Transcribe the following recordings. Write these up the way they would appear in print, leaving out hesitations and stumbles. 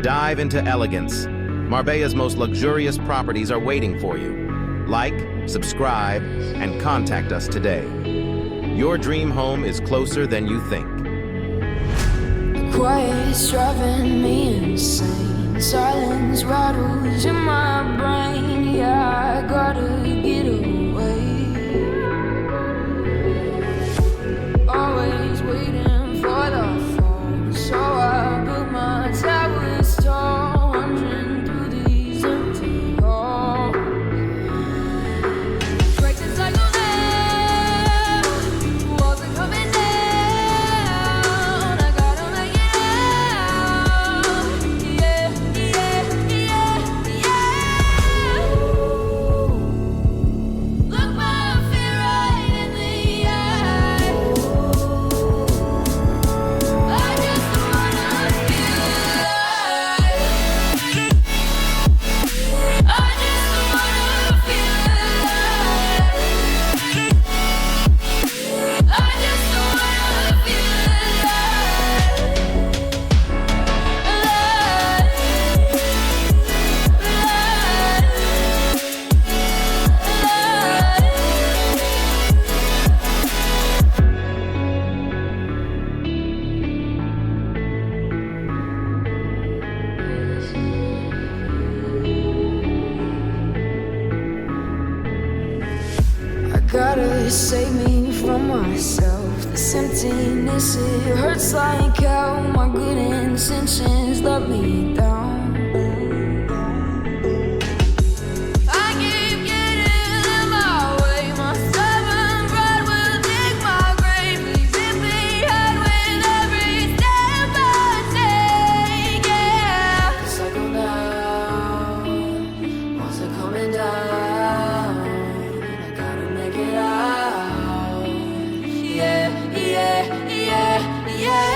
Dive into elegance. Marbella's most luxurious properties are waiting for you. Like, subscribe, and contact us today. Your dream home is closer than you think. Quiet's driving me insane. Silence rattles in my brain. Yeah, I gotta get away. Always waiting for the phone, so I built my towers tall, wandering through these empty halls. Break the cycle now. Walls are coming down. I gotta make it out. Yeah, yeah, yeah, yeah. Look my fear right in the eye. I just wanna feel alive. I just wanna feel alive. I just wanna feel I gotta save me from myself. This emptiness, it hurts like hell. My good intentions let me down. I keep getting in my way. My stubborn pride will dig my grave. Please hit me hard with every step I take. Yeah, cycle down. Walls are coming down. I gotta make it out. Yeah, yeah, yeah, yeah.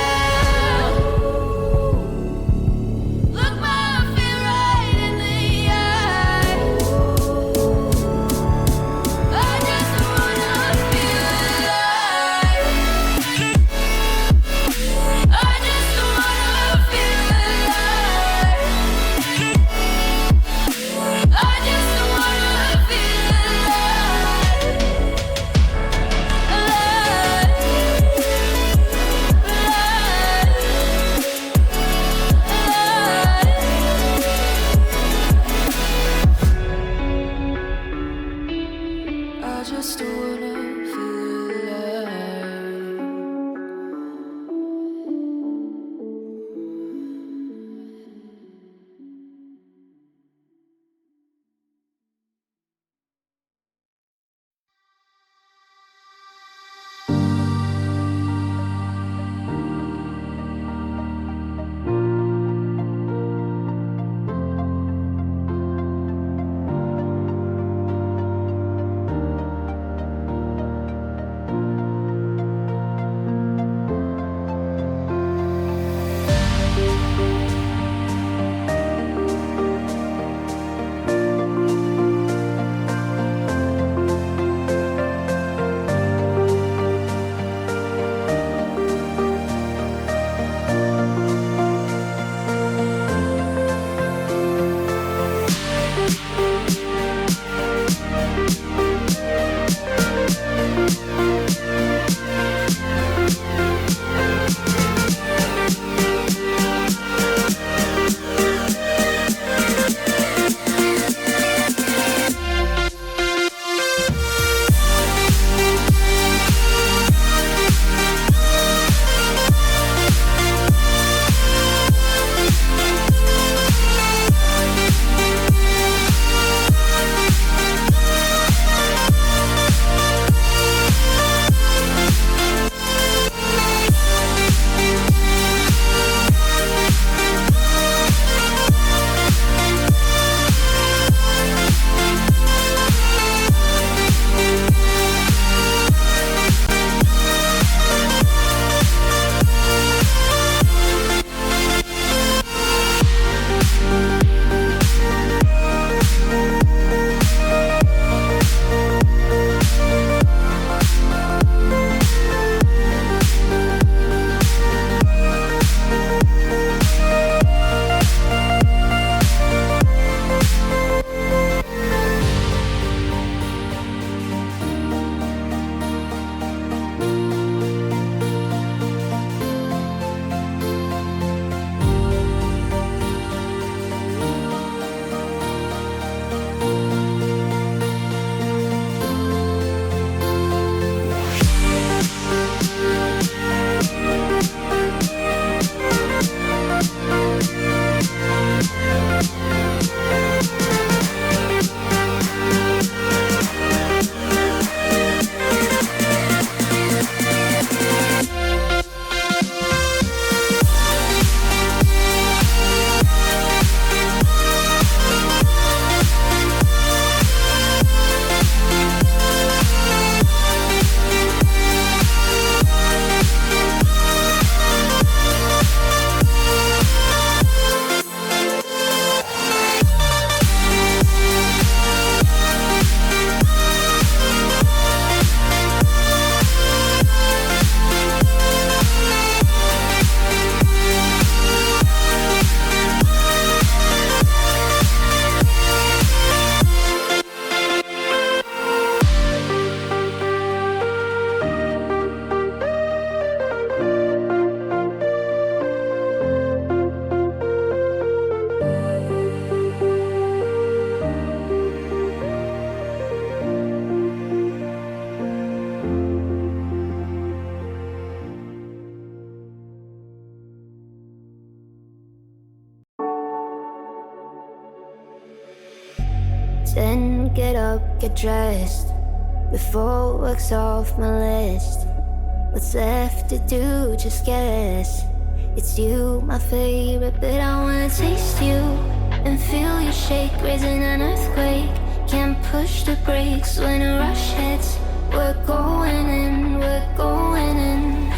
Then get up, get dressed, before work's off my list. What's left to do, just guess. It's you, my favorite, but I wanna taste you and feel you shake, raising an earthquake. Can't push the brakes when a rush hits. We're going in, we're going in.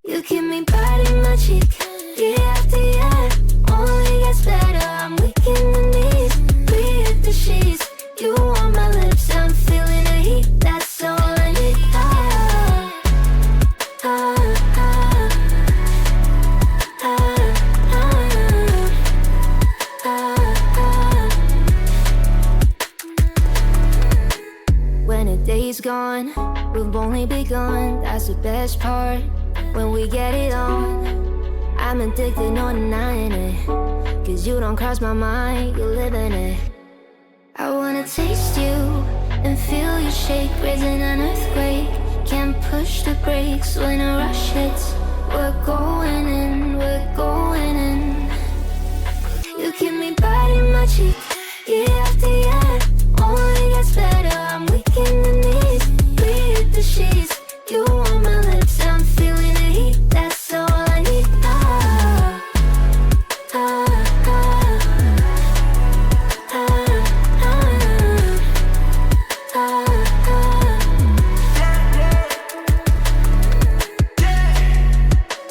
You keep me biting my cheek, year after year. Only gets better, I'm weak in the knees. We hit the sheets, you on my lips, I'm feeling the heat. That's all I need. When a day's gone, we've only begun. That's the best part, when we get it on. I'm addicted, no denying it, 'cause you don't cross my mind, you live in it. I wanna taste you and feel you shake, raising an earthquake. Can't push the brakes when a rush hits. We're going in, we're going in. You keep me biting my cheek, year after year. Only gets better, I'm weak in the knees. We hit the sheets, you on my lips, I'm feeling the heat. That's all I need.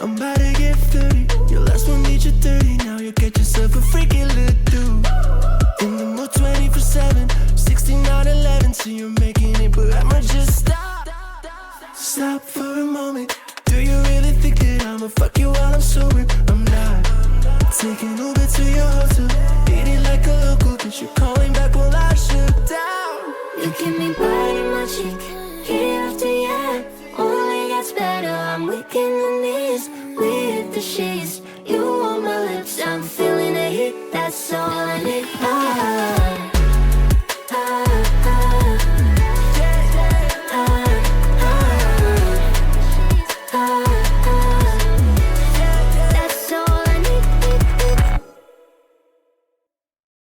I'm about to get 30. Your last one made you 30. Now you get yourself a freaking little dude. In the mood 24/7, 6911. So you're making it, but I'ma just stop. Stop for a moment. Do you really think that I'ma fuck you while I'm sober? I'm not. Taking Uber to your hotel, eat it like a local, 'cause you're calling back while I shut down. You keep me biting my cheek, year after year. Only gets better, I'm weak in the knees. We hit the sheets, you on my lips, I'm feeling the heat. That's all I need.